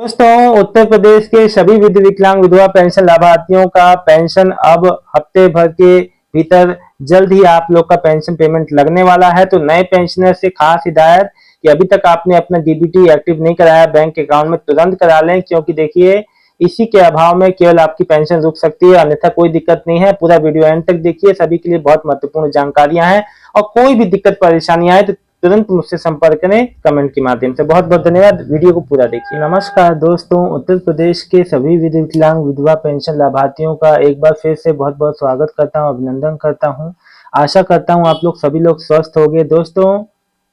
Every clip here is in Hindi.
दोस्तों, उत्तर प्रदेश के सभी विकलांग विधवा पेंशन लाभार्थियों का पेंशन अब हफ्ते भर के भीतर जल्द ही आप लोग का पेंशन पेमेंट लगने वाला है। तो नए पेंशनर से खास हिदायत कि अभी तक आपने अपना डीबीटी एक्टिव नहीं कराया बैंक अकाउंट में तुरंत करा लें, क्योंकि देखिए इसी के अभाव में केवल आपकी पेंशन रुक सकती है, अन्यथा कोई दिक्कत नहीं है। पूरा वीडियो एंड तक देखिए, सभी के लिए बहुत महत्वपूर्ण जानकारियां हैं और कोई भी दिक्कत परेशानी आए तो तुरंत मुझसे संपर्क करें कमेंट के माध्यम से। बहुत बहुत धन्यवाद, वीडियो को पूरा देखिए। नमस्कार दोस्तों, उत्तर प्रदेश के सभी विकलांग विधवा पेंशन लाभार्थियों का एक बार फिर से बहुत बहुत स्वागत करता हूं, अभिनंदन करता हूं। आशा करता हूं आप लोग सभी लोग स्वस्थ होंगे। दोस्तों,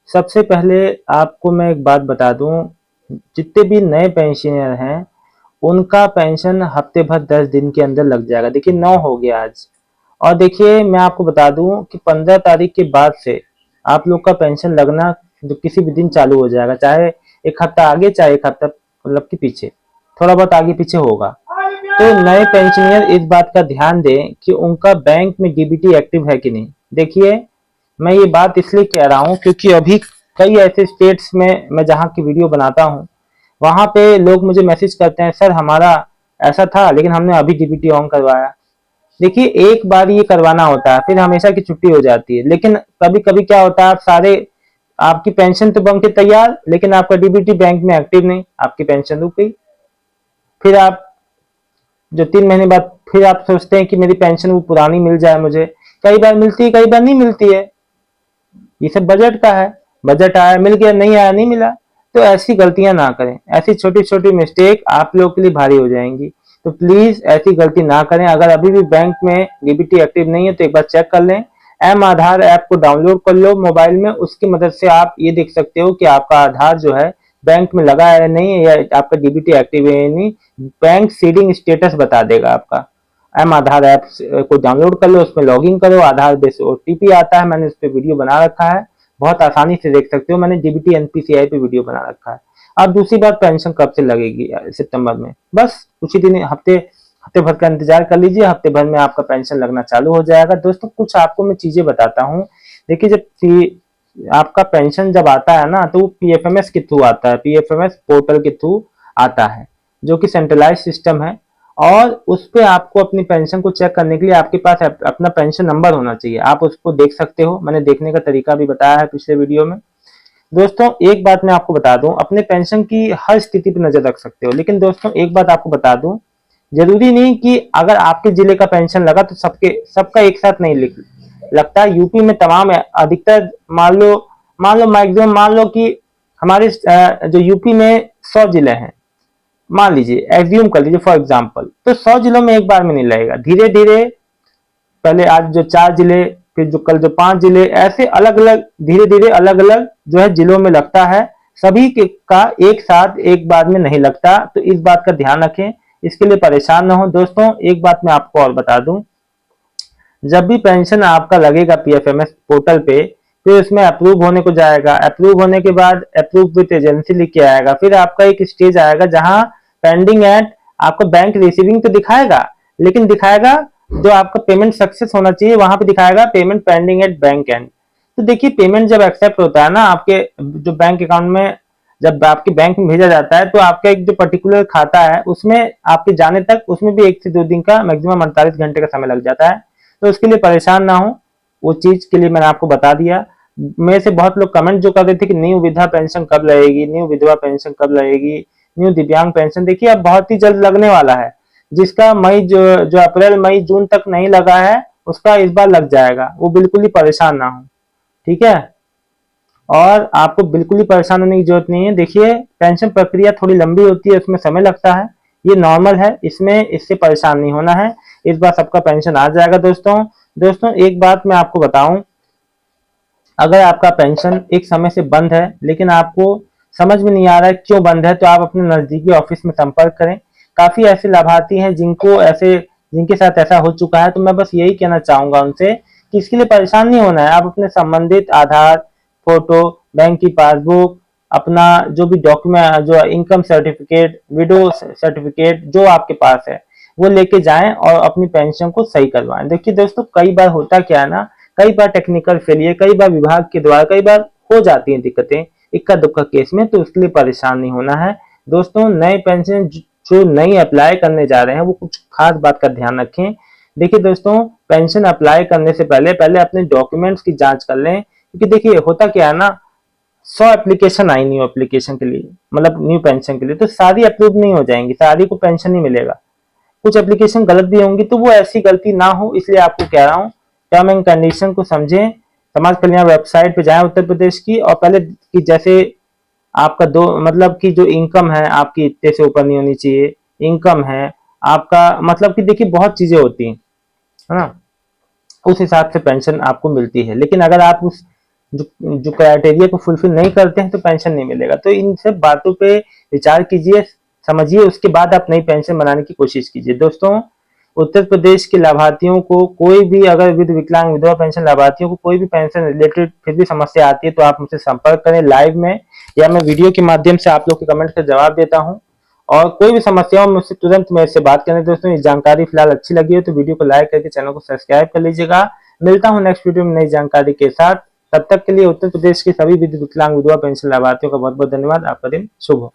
सबसे पहले आपको मैं एक बात बता दूं, जितने भी नए पेंशनर हैं उनका पेंशन हफ्ते भर 10 दिन के अंदर लग जाएगा। देखिए 9 हो गया आज, और देखिए मैं आपको बता दूं कि 15 तारीख के बाद से आप लोग का पेंशन लगना जो किसी भी दिन चालू हो जाएगा, चाहे एक हफ्ता आगे चाहे एक हफ्ता मतलब कि पीछे, थोड़ा बहुत आगे पीछे होगा। तो नए पेंशनियर इस बात का ध्यान दें कि उनका बैंक में डीबीटी एक्टिव है कि नहीं। देखिए मैं ये बात इसलिए कह रहा हूँ क्योंकि अभी कई ऐसे स्टेट्स में मैं जहाँ की वीडियो बनाता हूँ वहां पे लोग मुझे मैसेज करते हैं, सर हमारा ऐसा था लेकिन हमने अभी डीबीटी ऑन करवाया। देखिए एक बार ये करवाना होता है, फिर हमेशा की छुट्टी हो जाती है। लेकिन कभी कभी क्या होता है, आप सारे आपकी पेंशन तो बन के तैयार लेकिन आपका डीबीटी बैंक में एक्टिव नहीं, आपकी पेंशन रुक गई। फिर आप जो 3 महीने बाद फिर आप सोचते हैं कि मेरी पेंशन वो पुरानी मिल जाए मुझे। कई बार मिलती है, कई बार नहीं मिलती है। ये सब बजट का है, बजट आया मिल गया, नहीं आया नहीं मिला। तो ऐसी गलतियां ना करें, ऐसी छोटी छोटी मिस्टेक आप लोग के लिए भारी हो जाएंगी। तो प्लीज ऐसी गलती ना करें। अगर अभी भी बैंक में डीबीटी एक्टिव नहीं है तो एक बार चेक कर लें। एम आधार ऐप को डाउनलोड कर लो मोबाइल में, उसकी मदद से आप ये देख सकते हो कि आपका आधार जो है बैंक में लगा है नहीं है, या आपका डीबीटी एक्टिव है नहीं। बैंक सीडिंग स्टेटस बता देगा आपका। एम आधार ऐप को डाउनलोड कर लो, उसमें लॉगिन करो, आधार बेस्ड ओटीपी आता है, मैंने उस पर वीडियो बना रखा है, बहुत आसानी से देख सकते हो। मैंने डीबीटी एनपीसीआई पे वीडियो बना रखा है। अब दूसरी बात, पेंशन कब से लगेगी? सितंबर में। बस कुछ ही दिन, हफ्ते हफ्ते भर का इंतजार कर लीजिए, हफ्ते भर में आपका पेंशन लगना चालू हो जाएगा। दोस्तों कुछ आपको मैं चीजें बताता हूँ। देखिए जब आपका पेंशन जब आता है ना तो वो पीएफएमएस के थ्रू आता है, पीएफएमएस पोर्टल के थ्रू आता है, जो कि सेंट्रलाइज सिस्टम है। और उस पे आपको अपनी पेंशन को चेक करने के लिए आपके पास अपना पेंशन नंबर होना चाहिए, आप उसको देख सकते हो। मैंने देखने का तरीका भी बताया है पिछले वीडियो में। दोस्तों एक बात मैं आपको बता दूं, अपने पेंशन की हर स्थिति पर नजर रख सकते हो, लेकिन दोस्तों एक बात आपको बता दूं, जरूरी नहीं कि अगर आपके जिले का पेंशन लगा तो सबका एक साथ नहीं लगता। यूपी में तमाम अधिकतर, मान लो मैक्सिमम मान लो कि हमारे जो यूपी में 100 जिले हैं, मान लीजिए एज्यूम कर लीजिए फॉर एग्जांपल, तो 100 जिलों में एक बार में नहीं लगेगा। धीरे धीरे पहले आज जो 4 जिले, फिर जो कल जो 5 जिले, ऐसे अलग अलग धीरे धीरे अलग अलग जो है जिलों में लगता है। सभी का एक साथ एक बार में नहीं लगता, तो इस बात का ध्यान रखें, इसके लिए परेशान ना हो। दोस्तों एक बात मैं आपको और बता दूं, जब भी पेंशन आपका लगेगा पीएफएमएस पोर्टल पे, फिर उसमें अप्रूव होने को जाएगा। अप्रूव होने के बाद अप्रूव विद एजेंसी लिख के आएगा। फिर आपका एक स्टेज आएगा जहां पेंडिंग एट, आपको बैंक रिसीविंग तो दिखाएगा, लेकिन दिखाएगा जो आपका पेमेंट सक्सेस होना चाहिए वहां पे दिखाएगा payment pending at bank and. तो देखिए पेमेंट जब एक्सेप्ट होता है ना आपके जो बैंक अकाउंट में, जब आपके बैंक में भेजा जाता है, तो आपका एक जो पर्टिकुलर खाता है उसमें आपके जाने तक उसमें भी 1 से 2 दिन का, मैक्सिमम 48 घंटे का समय लग जाता है। तो उसके लिए परेशान ना हो, वो चीज के लिए मैंने आपको बता दिया। मेरे से बहुत लोग कमेंट जो कर रहे थे कि न्यू विधवा पेंशन कब लगेगी, न्यू विधवा पेंशन कब लगेगी, न्यू दिव्यांग पेंशन, देखिए अब बहुत ही जल्द लगने वाला है। जिसका मई जो अप्रैल मई जून तक नहीं लगा है उसका इस बार लग जाएगा, वो बिल्कुल ही परेशान ना हो, ठीक है। और आपको बिल्कुल ही परेशान होने की जरूरत नहीं है। देखिए पेंशन प्रक्रिया थोड़ी लंबी होती है, उसमें समय लगता है, ये नॉर्मल है, इससे परेशान नहीं होना है। इस बार सबका पेंशन आ जाएगा। दोस्तों एक बात मैं आपको बताऊं, अगर आपका पेंशन एक समय से बंद है लेकिन आपको समझ में नहीं आ रहा है क्यों बंद है, तो आप अपने नजदीकी ऑफिस में संपर्क करें। काफी ऐसे लाभार्थी हैं जिनके साथ ऐसा हो चुका है। तो मैं बस यही कहना चाहूंगा उनसे कि इसके लिए परेशान नहीं होना है। आप अपने संबंधित आधार, फोटो, बैंक की पासबुक, अपना जो भी डॉक्यूमेंट, जो इनकम सर्टिफिकेट, विडो सर्टिफिकेट जो आपके पास है, वो लेके जाएं और अपनी पेंशन को सही करवाएं। देखिए दोस्तों कई बार होता क्या है ना, कई बार टेक्निकल फेलियर, कई बार विभाग के द्वारा कई बार हो जाती हैं दिक्कतें इक्का दुक्का केस में, तो उसके लिए परेशान नहीं होना है। दोस्तों नए पेंशन जो नई अप्लाई करने जा रहे हैं वो कुछ खास बात का ध्यान रखें। देखिए दोस्तों, पेंशन अप्लाई करने से पहले पहले अपने डॉक्यूमेंट्स की जांच कर लें, क्योंकि देखिए होता क्या है ना, 100 एप्लीकेशन आई न्यू एप्लीकेशन के लिए, मतलब न्यू पेंशन के लिए, तो सारी अप्रूव नहीं हो जाएंगी, सारी को पेंशन नहीं मिलेगा। कुछ एप्लीकेशन गलत भी होंगी, तो वो ऐसी गलती ना हो इसलिए आपको कह रहा हूँ, टर्म एंड कंडीशन को समझें। समाज कल्याण वेबसाइट पे जाएं उत्तर प्रदेश की, और पहले की जैसे आपका दो मतलब कि जो इनकम है आपकी इतने से ऊपर नहीं होनी चाहिए, इनकम है आपका, मतलब कि देखिए बहुत चीजें होती हैं, है ना, उस हिसाब से पेंशन आपको मिलती है। लेकिन अगर आप उस जो क्राइटेरिया को फुलफिल नहीं करते हैं तो पेंशन नहीं मिलेगा। तो इन सब बातों पे विचार कीजिए, समझिए, उसके बाद आप नई पेंशन बनाने की कोशिश कीजिए। दोस्तों, उत्तर प्रदेश के लाभार्थियों को कोई भी, अगर विकलांग विधवा पेंशन लाभार्थियों को कोई भी पेंशन रिलेटेड फिर भी समस्या आती है तो आप मुझसे संपर्क करें लाइव में, या मैं वीडियो के माध्यम से आप लोग के कमेंट का जवाब देता हूँ। और कोई भी समस्या हो मुझसे तुरंत मेरे से बात करें। दोस्तों, ये जानकारी फिलहाल अच्छी लगी हो तो वीडियो को लाइक करके चैनल को सब्सक्राइब कर लीजिएगा। मिलता हूँ नेक्स्ट वीडियो में नई जानकारी के साथ। तब तक के लिए उत्तर प्रदेश के सभी विकलांग विधवा पेंशन लाभार्थियों का बहुत बहुत धन्यवाद। आपका दिन शुभ हो।